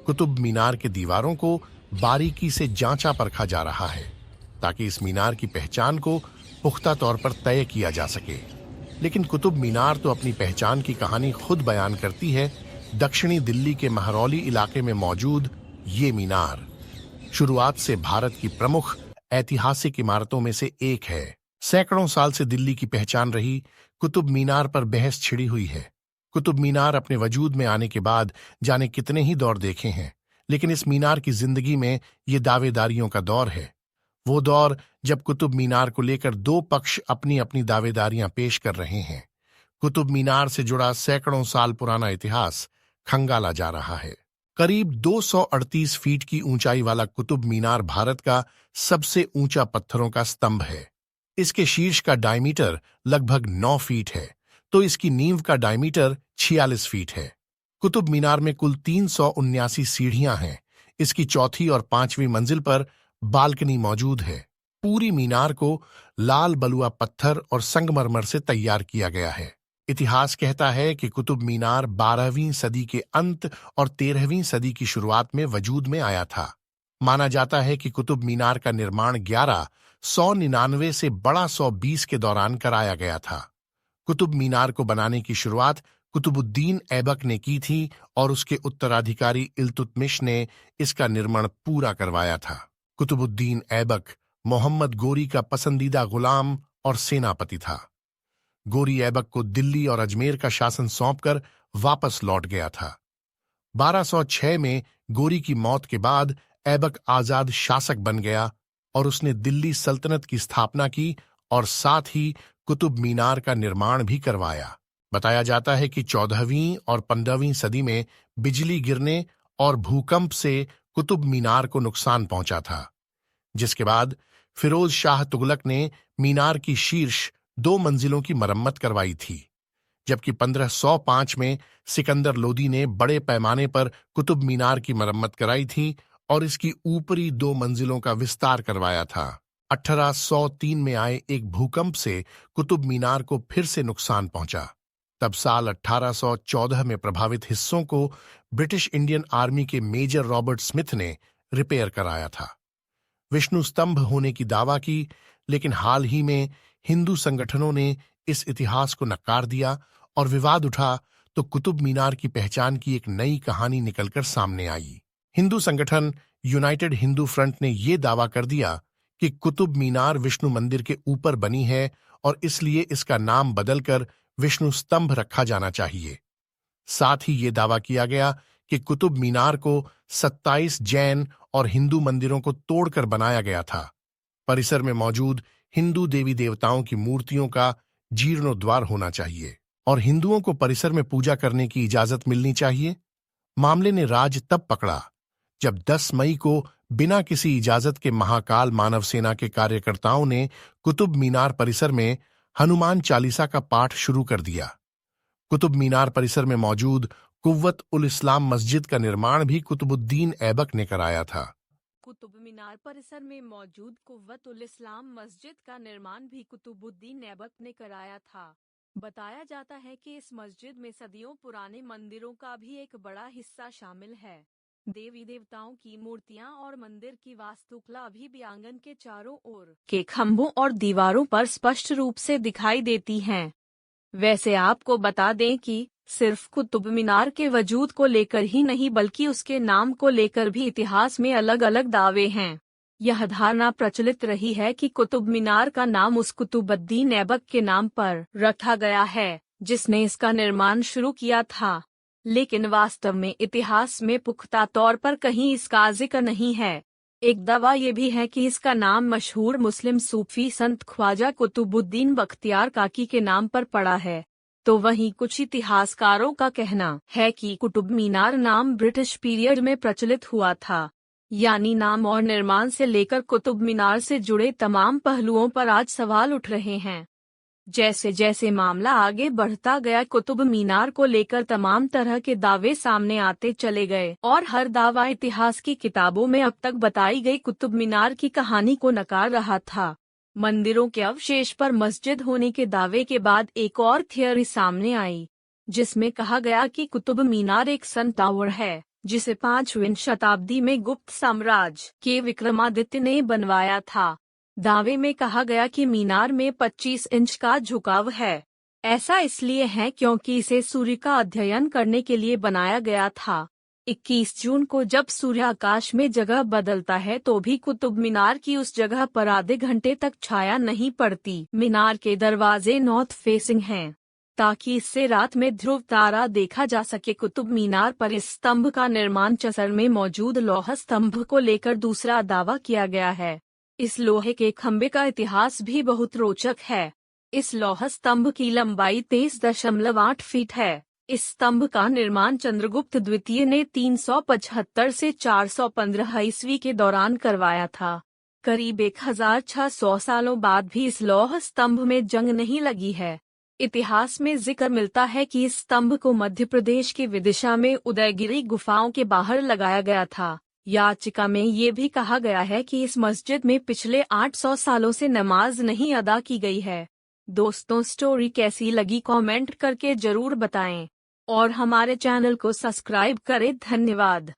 कुतुब मीनार के दीवारों को बारीकी से जांचा परखा जा रहा है ताकि इस मीनार की पहचान को पुख्ता तौर पर तय किया जा सके। लेकिन कुतुब मीनार तो अपनी पहचान की कहानी खुद बयान करती है। दक्षिणी दिल्ली के महरौली इलाके में मौजूद ये मीनार शुरुआत से भारत की प्रमुख ऐतिहासिक इमारतों में से एक है। सैकड़ों साल से दिल्ली की पहचान रही कुतुब मीनार पर बहस छिड़ी हुई है। कुतुब मीनार अपने वजूद में आने के बाद जाने कितने ही दौर देखे हैं, लेकिन इस मीनार की जिंदगी में ये दावेदारियों का दौर है। वो दौर जब कुतुब मीनार को लेकर दो पक्ष अपनी अपनी दावेदारियां पेश कर रहे हैं। कुतुब मीनार से जुड़ा सैकड़ों साल पुराना इतिहास खंगाला जा रहा है। करीब 238 फीट की ऊंचाई वाला कुतुब मीनार भारत का सबसे ऊंचा पत्थरों का स्तंभ है। इसके शीर्ष का डायमीटर लगभग 9 फीट है, तो इसकी नींव का डायमीटर 46 फीट है। कुतुब मीनार में कुल 379 सीढ़ियां हैं। इसकी चौथी और पांचवी मंजिल पर बालकनी मौजूद है। पूरी मीनार को लाल बलुआ पत्थर और संगमरमर से तैयार किया गया है। इतिहास कहता है कि कुतुब मीनार 12वीं सदी के अंत और 13वीं सदी की शुरुआत में वजूद में आया था। माना जाता है कि कुतुब मीनार का निर्माण 1199 से बड़ा 120 के दौरान कराया गया था। कुतुब मीनार को बनाने की शुरुआत कुतुबुद्दीन ऐबक ने की थी और उसके उत्तराधिकारी इल्तुतमिश ने इसका निर्माण पूरा करवाया था। कुतुबुद्दीन ऐबक मोहम्मद गोरी का पसंदीदा गुलाम और सेनापति था। गोरी ऐबक को दिल्ली और अजमेर का शासन सौंपकर वापस लौट गया था। 1206 में गोरी की मौत के बाद ऐबक आजाद शासक बन गया और उसने दिल्ली सल्तनत की स्थापना की और साथ ही कुतुब मीनार का निर्माण भी करवाया। बताया जाता है कि 14वीं और 15वीं सदी में बिजली गिरने और भूकंप से कुतुब मीनार को नुकसान पहुंचा था, जिसके बाद फिरोज शाह तुगलक ने मीनार की शीर्ष 2 मंजिलों की मरम्मत करवाई थी, जबकि 1505 में सिकंदर लोदी ने बड़े पैमाने पर कुतुब मीनार की मरम्मत कराई थी और इसकी ऊपरी 2 मंजिलों का विस्तार करवाया था। 1803 में आए एक भूकंप से कुतुब मीनार को फिर से नुकसान पहुंचा। तब साल 1814 में प्रभावित हिस्सों को ब्रिटिश इंडियन आर्मी के मेजर रॉबर्ट स्मिथ ने रिपेयर कराया था। विष्णु स्तंभ होने की दावा की, लेकिन हाल ही में हिंदू संगठनों ने इस इतिहास को नकार दिया और विवाद उठा तो कुतुब मीनार की पहचान की एक नई कहानी निकलकर सामने आई। हिंदू संगठन यूनाइटेड हिंदू फ्रंट ने यह दावा कर दिया कि कुतुब मीनार विष्णु मंदिर के ऊपर बनी है और इसलिए इसका नाम बदलकर विष्णु स्तंभ रखा जाना चाहिए। साथ ही ये दावा किया गया कि कुतुब मीनार को 27 जैन और हिंदू मंदिरों को तोड़कर बनाया गया था। परिसर में मौजूद हिंदू देवी देवताओं की मूर्तियों का जीर्णोद्धार होना चाहिए और हिंदुओं को परिसर में पूजा करने की इजाजत मिलनी चाहिए। मामले ने राज तब पकड़ा जब 10 मई को बिना किसी इजाजत के महाकाल मानव सेना के कार्यकर्ताओं ने कुतुब मीनार परिसर में हनुमान चालीसा का पाठ शुरू कर दिया। कुतुब मीनार परिसर में मौजूद कुव्वत उल इस्लाम मस्जिद का निर्माण भी कुतुबुद्दीन ऐबक ने कराया था। कुतुब मीनार परिसर में मौजूद कुव्वत उल इस्लाम मस्जिद का निर्माण भी कुतुबुद्दीन ऐबक ने कराया था। बताया जाता है कि इस मस्जिद में सदियों पुराने मंदिरों का भी एक बड़ा हिस्सा शामिल है। देवी देवताओं की मूर्तियां और मंदिर की वास्तुकला अभी भी आंगन के चारों ओर के खंभों और दीवारों पर स्पष्ट रूप से दिखाई देती हैं। वैसे आपको बता दें कि सिर्फ कुतुब मीनार के वजूद को लेकर ही नहीं बल्कि उसके नाम को लेकर भी इतिहास में अलग अलग दावे हैं। यह धारणा प्रचलित रही है कि कुतुब मीनार का नाम उस कुतुबुद्दीन ऐबक के नाम पर रखा गया है जिसने इसका निर्माण शुरू किया था, लेकिन वास्तव में इतिहास में पुख्ता तौर पर कहीं इसका जिक्र नहीं है। एक दावा ये भी है कि इसका नाम मशहूर मुस्लिम सूफी संत ख्वाजा कुतुबुद्दीन बख्तियार काकी के नाम पर पड़ा है। तो वहीं कुछ इतिहासकारों का कहना है कि कुतुब मीनार नाम ब्रिटिश पीरियड में प्रचलित हुआ था। यानी नाम और निर्माण से लेकर कुतुब मीनार से जुड़े तमाम पहलुओं पर आज सवाल उठ रहे हैं। जैसे जैसे मामला आगे बढ़ता गया, कुतुब मीनार को लेकर तमाम तरह के दावे सामने आते चले गए और हर दावा इतिहास की किताबों में अब तक बताई गई कुतुब मीनार की कहानी को नकार रहा था। मंदिरों के अवशेष पर मस्जिद होने के दावे के बाद एक और थियरी सामने आई, जिसमें कहा गया कि कुतुब मीनार एक सन टावर है जिसे 5वीं शताब्दी में गुप्त साम्राज्य के विक्रमादित्य ने बनवाया था। दावे में कहा गया कि मीनार में 25 इंच का झुकाव है। ऐसा इसलिए है क्योंकि इसे सूर्य का अध्ययन करने के लिए बनाया गया था। 21 जून को जब सूर्य आकाश में जगह बदलता है तो भी कुतुब मीनार की उस जगह पर आधे घंटे तक छाया नहीं पड़ती। मीनार के दरवाजे नॉर्थ फेसिंग हैं, ताकि इससे रात में ध्रुव तारा देखा जा सके। कुतुब मीनार पर इस स्तंभ का निर्माण चसर में मौजूद लौह स्तंभ को लेकर दूसरा दावा किया गया है। इस लोहे के खंभे का इतिहास भी बहुत रोचक है। इस लौह स्तंभ की लंबाई 23.8 फीट है। इस स्तंभ का निर्माण चंद्रगुप्त द्वितीय ने 375 से 415 ईस्वी के दौरान करवाया था। करीब 1600 सालों बाद भी इस लौह स्तंभ में जंग नहीं लगी है। इतिहास में जिक्र मिलता है कि इस स्तंभ को मध्य प्रदेश के विदिशा में उदयगिरी गुफाओं के बाहर लगाया गया था। याचिका में ये भी कहा गया है कि इस मस्जिद में पिछले 800 सालों से नमाज नहीं अदा की गई है। दोस्तों, स्टोरी कैसी लगी कमेंट करके जरूर बताएं और हमारे चैनल को सब्सक्राइब करें। धन्यवाद।